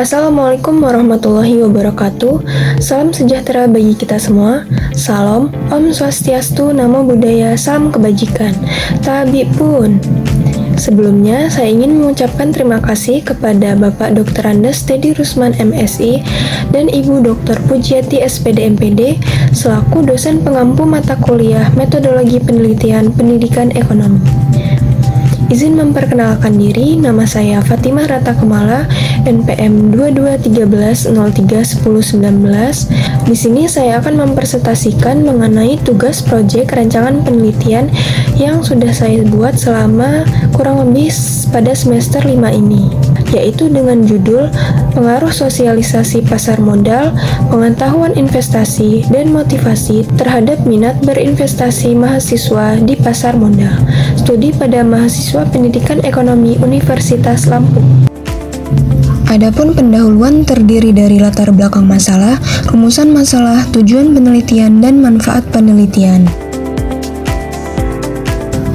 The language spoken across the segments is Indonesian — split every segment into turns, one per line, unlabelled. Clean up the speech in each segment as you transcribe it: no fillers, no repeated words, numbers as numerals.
Assalamualaikum warahmatullahi wabarakatuh. Salam sejahtera bagi kita semua. Salam, Om Swastiastu, Namo Buddhaya, salam kebajikan. Tabi pun. Sebelumnya, saya ingin mengucapkan terima kasih kepada Bapak Dr. Andes Teddy Rusman MSI dan Ibu Dr. Pujiati SPD MPD selaku dosen pengampu mata kuliah Metodologi Penelitian Pendidikan Ekonomi. Izin memperkenalkan diri, nama saya Fatimah Rata Kemala, NPM 2213031019. Di sini saya akan mempresentasikan mengenai tugas proyek rancangan penelitian yang sudah saya buat selama kurang lebih pada semester 5 ini, yaitu dengan judul Pengaruh Sosialisasi Pasar Modal, Pengetahuan Investasi, dan Motivasi terhadap Minat Berinvestasi Mahasiswa di Pasar Modal. Studi pada mahasiswa Pendidikan Ekonomi Universitas Lampung. Adapun pendahuluan terdiri dari latar belakang masalah, rumusan masalah, tujuan penelitian, dan manfaat penelitian.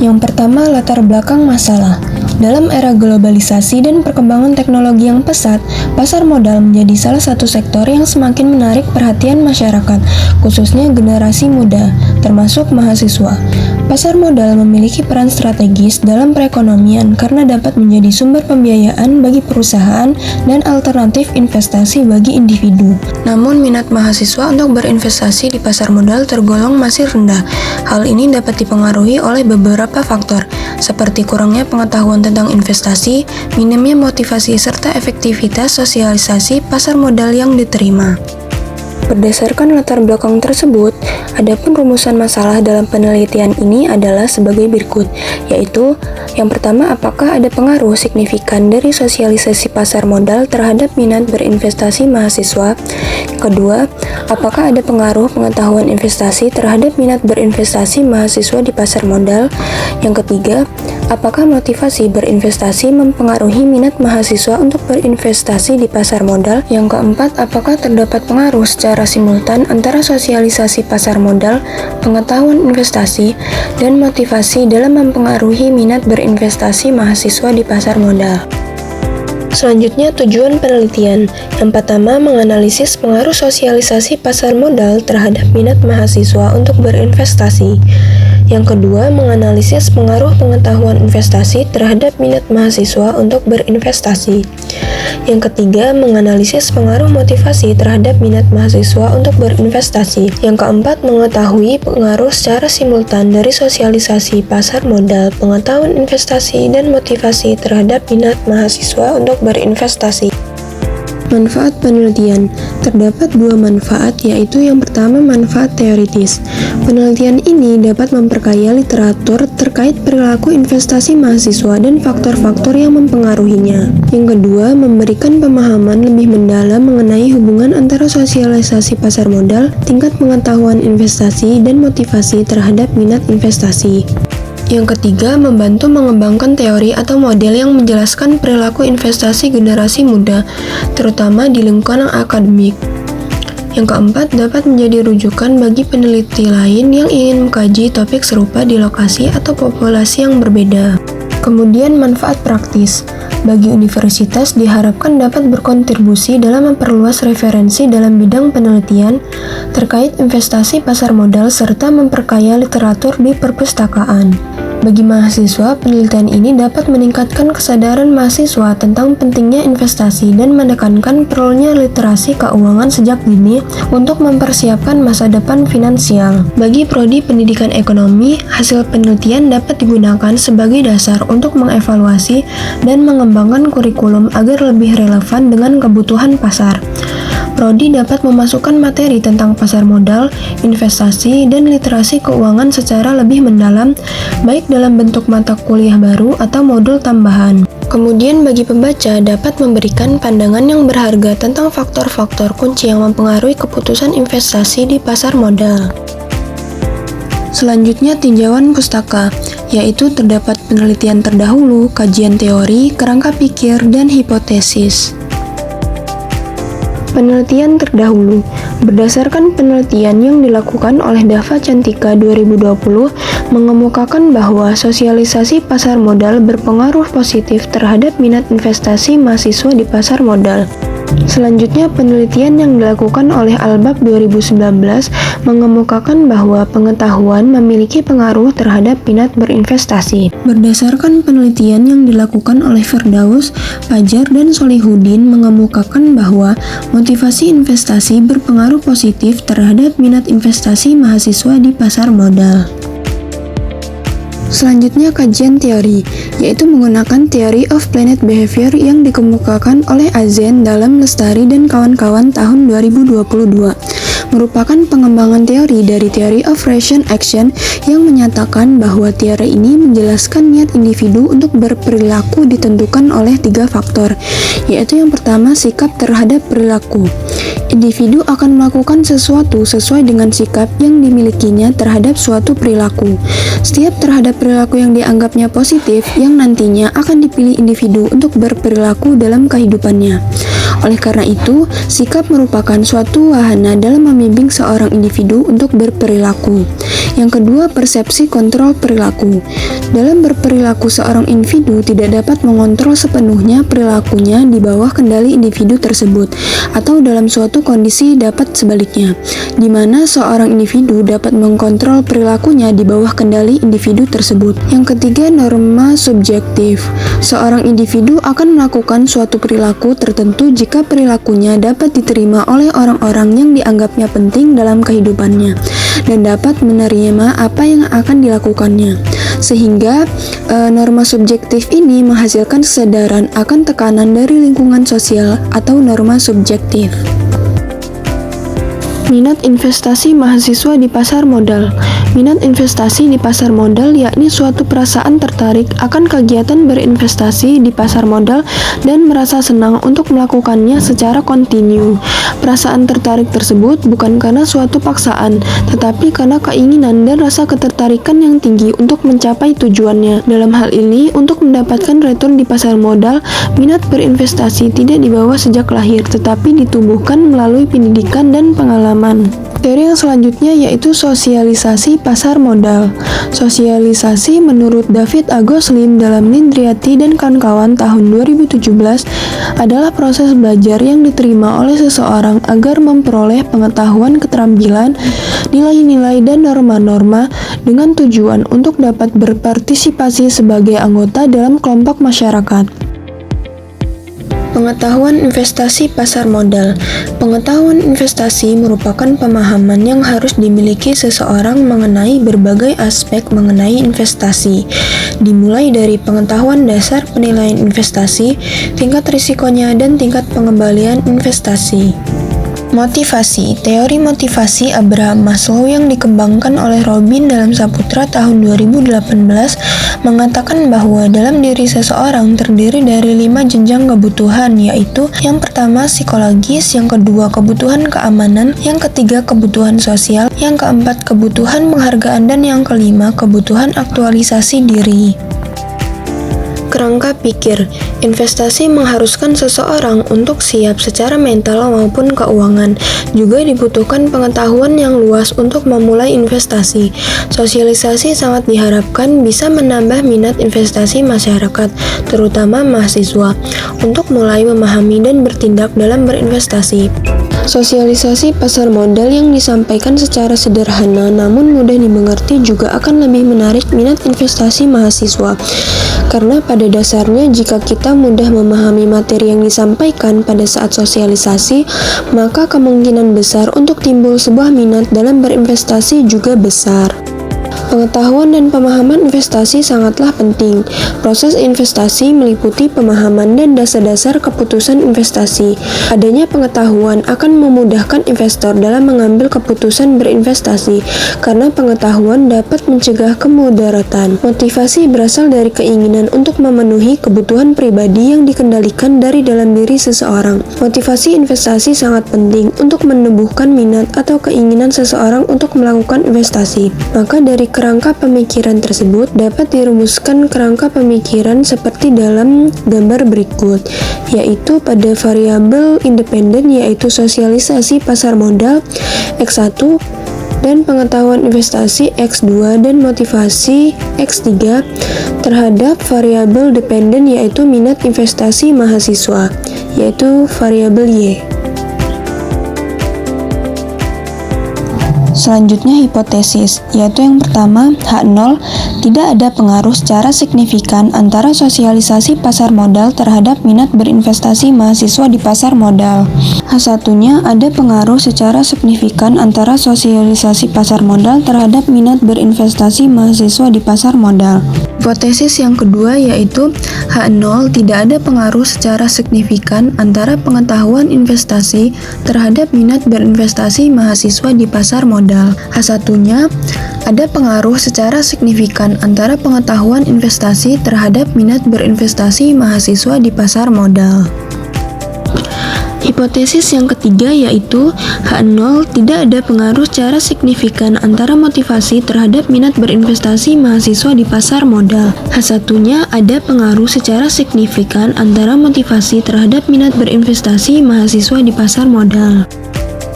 Yang pertama, latar belakang masalah. Dalam era globalisasi dan perkembangan teknologi yang pesat, pasar modal menjadi salah satu sektor yang semakin menarik perhatian masyarakat, khususnya generasi muda, termasuk mahasiswa. Pasar modal memiliki peran strategis dalam perekonomian karena dapat menjadi sumber pembiayaan bagi perusahaan dan alternatif investasi bagi individu. Namun, minat mahasiswa untuk berinvestasi di pasar modal tergolong masih rendah. Hal ini dapat dipengaruhi oleh beberapa faktor, seperti kurangnya pengetahuan tentang investasi, minimnya motivasi, serta efektivitas sosialisasi pasar modal yang diterima. Berdasarkan latar belakang tersebut, adapun rumusan masalah dalam penelitian ini adalah sebagai berikut, yaitu yang pertama, apakah ada pengaruh signifikan dari sosialisasi pasar modal terhadap minat berinvestasi mahasiswa? Kedua, apakah ada pengaruh pengetahuan investasi terhadap minat berinvestasi mahasiswa di pasar modal? Yang ketiga, apakah motivasi berinvestasi mempengaruhi minat mahasiswa untuk berinvestasi di pasar modal? Yang keempat, apakah terdapat pengaruh secara simultan antara sosialisasi pasar modal, pengetahuan investasi, dan motivasi dalam mempengaruhi minat berinvestasi mahasiswa di pasar modal? Selanjutnya, tujuan penelitian. Yang pertama, menganalisis pengaruh sosialisasi pasar modal terhadap minat mahasiswa untuk berinvestasi. Yang kedua, menganalisis pengaruh pengetahuan investasi terhadap minat mahasiswa untuk berinvestasi. Yang ketiga, menganalisis pengaruh motivasi terhadap minat mahasiswa untuk berinvestasi. Yang keempat, mengetahui pengaruh secara simultan dari sosialisasi pasar modal, pengetahuan investasi, dan motivasi terhadap minat mahasiswa untuk berinvestasi. Manfaat penelitian. Terdapat dua manfaat, yaitu yang pertama manfaat teoritis. Penelitian ini dapat memperkaya literatur terkait perilaku investasi mahasiswa dan faktor-faktor yang mempengaruhinya. Yang kedua, memberikan pemahaman lebih mendalam mengenai hubungan antara sosialisasi pasar modal, tingkat pengetahuan investasi, dan motivasi terhadap minat investasi. Yang ketiga, membantu mengembangkan teori atau model yang menjelaskan perilaku investasi generasi muda, terutama di lingkungan akademik. Yang keempat, dapat menjadi rujukan bagi peneliti lain yang ingin mengkaji topik serupa di lokasi atau populasi yang berbeda. Kemudian, manfaat praktis. Bagi universitas diharapkan dapat berkontribusi dalam memperluas referensi dalam bidang penelitian terkait investasi pasar modal serta memperkaya literatur di perpustakaan. Bagi mahasiswa, penelitian ini dapat meningkatkan kesadaran mahasiswa tentang pentingnya investasi dan menekankan perlunya literasi keuangan sejak dini untuk mempersiapkan masa depan finansial. Bagi prodi pendidikan ekonomi, hasil penelitian dapat digunakan sebagai dasar untuk mengevaluasi dan mengembangkan kurikulum agar lebih relevan dengan kebutuhan pasar. Prodi dapat memasukkan materi tentang pasar modal, investasi, dan literasi keuangan secara lebih mendalam, baik dalam bentuk mata kuliah baru atau modul tambahan. Kemudian bagi pembaca dapat memberikan pandangan yang berharga tentang faktor-faktor kunci yang mempengaruhi keputusan investasi di pasar modal. Selanjutnya, tinjauan pustaka, yaitu terdapat penelitian terdahulu, kajian teori, kerangka pikir, dan hipotesis. Penelitian terdahulu. Berdasarkan penelitian yang dilakukan oleh Dava Cantika 2020 mengemukakan bahwa sosialisasi pasar modal berpengaruh positif terhadap minat investasi mahasiswa di pasar modal. Selanjutnya, penelitian yang dilakukan oleh Albab 2019 mengemukakan bahwa pengetahuan memiliki pengaruh terhadap minat berinvestasi. Berdasarkan penelitian yang dilakukan oleh Firdaus, Fajar, dan Solihuddin mengemukakan bahwa motivasi investasi berpengaruh positif terhadap minat investasi mahasiswa di pasar modal. Selanjutnya, kajian teori, yaitu menggunakan Theory of Planet Behavior yang dikemukakan oleh Azen dalam Lestari dan kawan-kawan tahun 2022. Merupakan pengembangan teori dari Theory of Ration Action yang menyatakan bahwa teori ini menjelaskan niat individu untuk berperilaku ditentukan oleh 3 faktor, yaitu yang pertama, sikap terhadap perilaku. Individu akan melakukan sesuatu sesuai dengan sikap yang dimilikinya terhadap suatu perilaku. Setiap terhadap perilaku yang dianggapnya positif, yang nantinya akan dipilih individu untuk berperilaku dalam kehidupannya. Oleh karena itu, sikap merupakan suatu wahana dalam membimbing seorang individu untuk berperilaku. Yang kedua, persepsi kontrol perilaku. Dalam berperilaku, seorang individu tidak dapat mengontrol sepenuhnya perilakunya di bawah kendali individu tersebut, atau dalam suatu kondisi dapat sebaliknya, di mana seorang individu dapat mengkontrol perilakunya di bawah kendali individu tersebut. Yang ketiga, norma subjektif. Seorang individu akan melakukan suatu perilaku tertentu jika perilakunya dapat diterima oleh orang-orang yang dianggapnya penting dalam kehidupannya dan dapat menerima apa yang akan dilakukannya. Sehingga norma subjektif ini menghasilkan kesadaran akan tekanan dari lingkungan sosial atau norma subjektif. Minat investasi mahasiswa di pasar modal. Minat investasi di pasar modal yakni suatu perasaan tertarik akan kegiatan berinvestasi di pasar modal dan merasa senang untuk melakukannya secara kontinu. Perasaan tertarik tersebut bukan karena suatu paksaan, tetapi karena keinginan dan rasa ketertarikan yang tinggi untuk mencapai tujuannya. Dalam hal ini, untuk mendapatkan return di pasar modal, minat berinvestasi tidak dibawa sejak lahir, tetapi ditumbuhkan melalui pendidikan dan pengalaman. Teori yang selanjutnya yaitu sosialisasi pasar modal. Sosialisasi menurut David A. Gosling dalam Nindriyati dan kawan-kawan tahun 2017 adalah proses belajar yang diterima oleh seseorang agar memperoleh pengetahuan, keterampilan, nilai-nilai, dan norma-norma dengan tujuan untuk dapat berpartisipasi sebagai anggota dalam kelompok masyarakat. Pengetahuan investasi pasar modal. Pengetahuan investasi merupakan pemahaman yang harus dimiliki seseorang mengenai berbagai aspek mengenai investasi, dimulai dari pengetahuan dasar penilaian investasi, tingkat risikonya, dan tingkat pengembalian investasi. Motivasi. Teori motivasi Abraham Maslow yang dikembangkan oleh Robin dalam Saputra tahun 2018 mengatakan bahwa dalam diri seseorang terdiri dari 5 jenjang kebutuhan, yaitu yang pertama psikologis, yang kedua kebutuhan keamanan, yang ketiga kebutuhan sosial, yang keempat kebutuhan penghargaan, dan yang kelima kebutuhan aktualisasi diri. Kerangka pikir. Investasi mengharuskan seseorang untuk siap secara mental maupun keuangan. Juga dibutuhkan pengetahuan yang luas untuk memulai investasi. Sosialisasi sangat diharapkan bisa menambah minat investasi masyarakat, terutama mahasiswa, untuk mulai memahami dan bertindak dalam berinvestasi. Sosialisasi pasar modal yang disampaikan secara sederhana namun mudah dimengerti juga akan lebih menarik minat investasi mahasiswa. Karena pada dasarnya jika kita mudah memahami materi yang disampaikan pada saat sosialisasi, maka kemungkinan besar untuk timbul sebuah minat dalam berinvestasi juga besar. Pengetahuan dan pemahaman investasi sangatlah penting. Proses investasi meliputi pemahaman dan dasar-dasar keputusan investasi. Adanya pengetahuan akan memudahkan investor dalam mengambil keputusan berinvestasi, karena pengetahuan dapat mencegah kemudaratan. Motivasi berasal dari keinginan untuk memenuhi kebutuhan pribadi yang dikendalikan dari dalam diri seseorang. Motivasi investasi sangat penting untuk menumbuhkan minat atau keinginan seseorang untuk melakukan investasi. Maka dari kerangka pemikiran tersebut dapat dirumuskan kerangka pemikiran seperti dalam gambar berikut, yaitu pada variabel independen yaitu sosialisasi pasar modal X1 dan pengetahuan investasi X2 dan motivasi X3 terhadap variabel dependen yaitu minat investasi mahasiswa yaitu variabel Y. Selanjutnya hipotesis, yaitu yang pertama, H0 tidak ada pengaruh secara signifikan antara sosialisasi pasar modal terhadap minat berinvestasi mahasiswa di pasar modal. H1-nya ada pengaruh secara signifikan antara sosialisasi pasar modal terhadap minat berinvestasi mahasiswa di pasar modal. Hipotesis yang kedua yaitu H0 tidak ada pengaruh secara signifikan antara pengetahuan investasi terhadap minat berinvestasi mahasiswa di pasar modal. H1-nya ada pengaruh secara signifikan antara pengetahuan investasi terhadap minat berinvestasi mahasiswa di pasar modal. Hipotesis yang ketiga yaitu H0 tidak ada pengaruh secara signifikan antara motivasi terhadap minat berinvestasi mahasiswa di pasar modal. H1-nya ada pengaruh secara signifikan antara motivasi terhadap minat berinvestasi mahasiswa di pasar modal.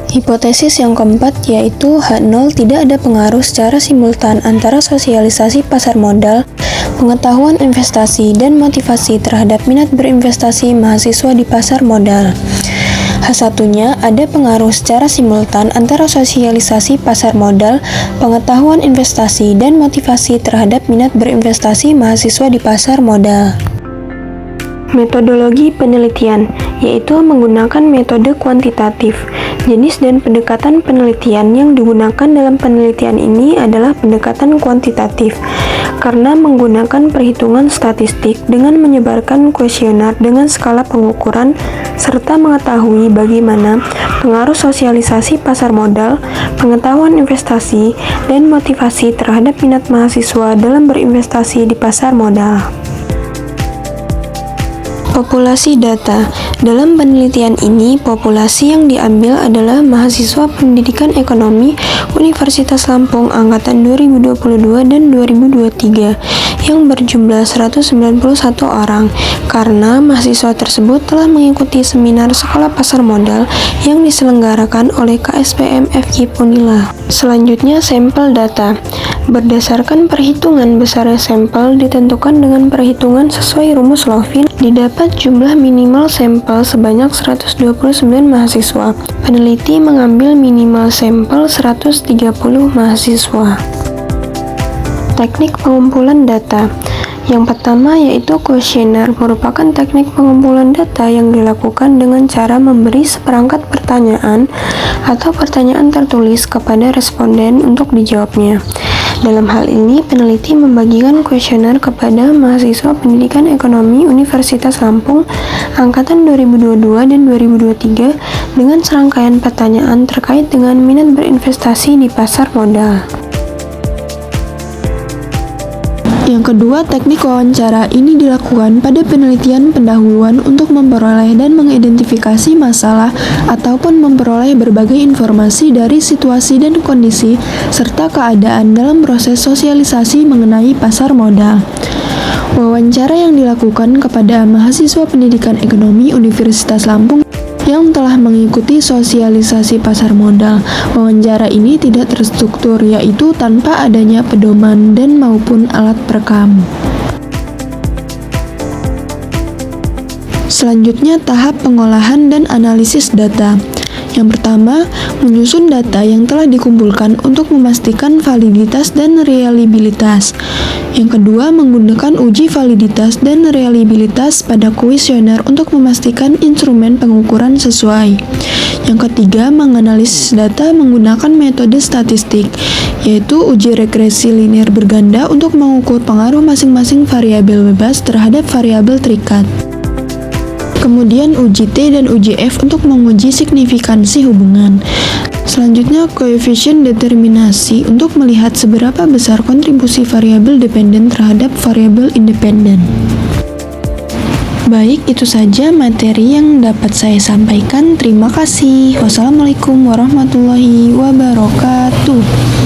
Hipotesis yang keempat yaitu H0 tidak ada pengaruh secara simultan antara sosialisasi pasar modal, pengetahuan investasi, dan motivasi terhadap minat berinvestasi mahasiswa di pasar modal. H1-nya ada pengaruh secara simultan antara sosialisasi pasar modal, pengetahuan investasi, dan motivasi terhadap minat berinvestasi mahasiswa di pasar modal. Metodologi penelitian, yaitu menggunakan metode kuantitatif. Jenis dan pendekatan penelitian yang digunakan dalam penelitian ini adalah pendekatan kuantitatif, karena menggunakan perhitungan statistik dengan menyebarkan kuesioner dengan skala pengukuran, serta mengetahui bagaimana pengaruh sosialisasi pasar modal, pengetahuan investasi, dan motivasi terhadap minat mahasiswa dalam berinvestasi di pasar modal. Populasi data. Dalam penelitian ini, populasi yang diambil adalah mahasiswa pendidikan ekonomi Universitas Lampung angkatan 2022 dan 2023 yang berjumlah 191 orang, karena mahasiswa tersebut telah mengikuti seminar sekolah pasar modal yang diselenggarakan oleh KSPM FK Unila. Selanjutnya, sampel data. Berdasarkan perhitungan besar sampel ditentukan dengan perhitungan sesuai rumus Lovin, didapat jumlah minimal sampel sebanyak 129 mahasiswa. Peneliti mengambil minimal sampel 130 mahasiswa. Teknik pengumpulan data. Yang pertama yaitu kuesioner, merupakan teknik pengumpulan data yang dilakukan dengan cara memberi seperangkat pertanyaan atau pertanyaan tertulis kepada responden untuk dijawabnya. Dalam hal ini, peneliti membagikan kuesioner kepada mahasiswa pendidikan ekonomi Universitas Lampung angkatan 2022 dan 2023 dengan serangkaian pertanyaan terkait dengan minat berinvestasi di pasar modal. Yang kedua, teknik wawancara ini dilakukan pada penelitian pendahuluan untuk memperoleh dan mengidentifikasi masalah ataupun memperoleh berbagai informasi dari situasi dan kondisi serta keadaan dalam proses sosialisasi mengenai pasar modal. Wawancara yang dilakukan kepada mahasiswa pendidikan ekonomi Universitas Lampung yang telah mengikuti sosialisasi pasar modal. Wawancara ini tidak terstruktur, yaitu tanpa adanya pedoman dan maupun alat perekam. Selanjutnya, tahap pengolahan dan analisis data. Yang pertama, menyusun data yang telah dikumpulkan untuk memastikan validitas dan reliabilitas. Yang kedua, menggunakan uji validitas dan reliabilitas pada kuesioner untuk memastikan instrumen pengukuran sesuai. Yang ketiga, menganalisis data menggunakan metode statistik, yaitu uji regresi linear berganda untuk mengukur pengaruh masing-masing variabel bebas terhadap variabel terikat. Kemudian uji T dan uji F untuk menguji signifikansi hubungan. Selanjutnya, koefisien determinasi untuk melihat seberapa besar kontribusi variabel dependen terhadap variabel independen. Baik, itu saja materi yang dapat saya sampaikan. Terima kasih. Wassalamualaikum warahmatullahi wabarakatuh.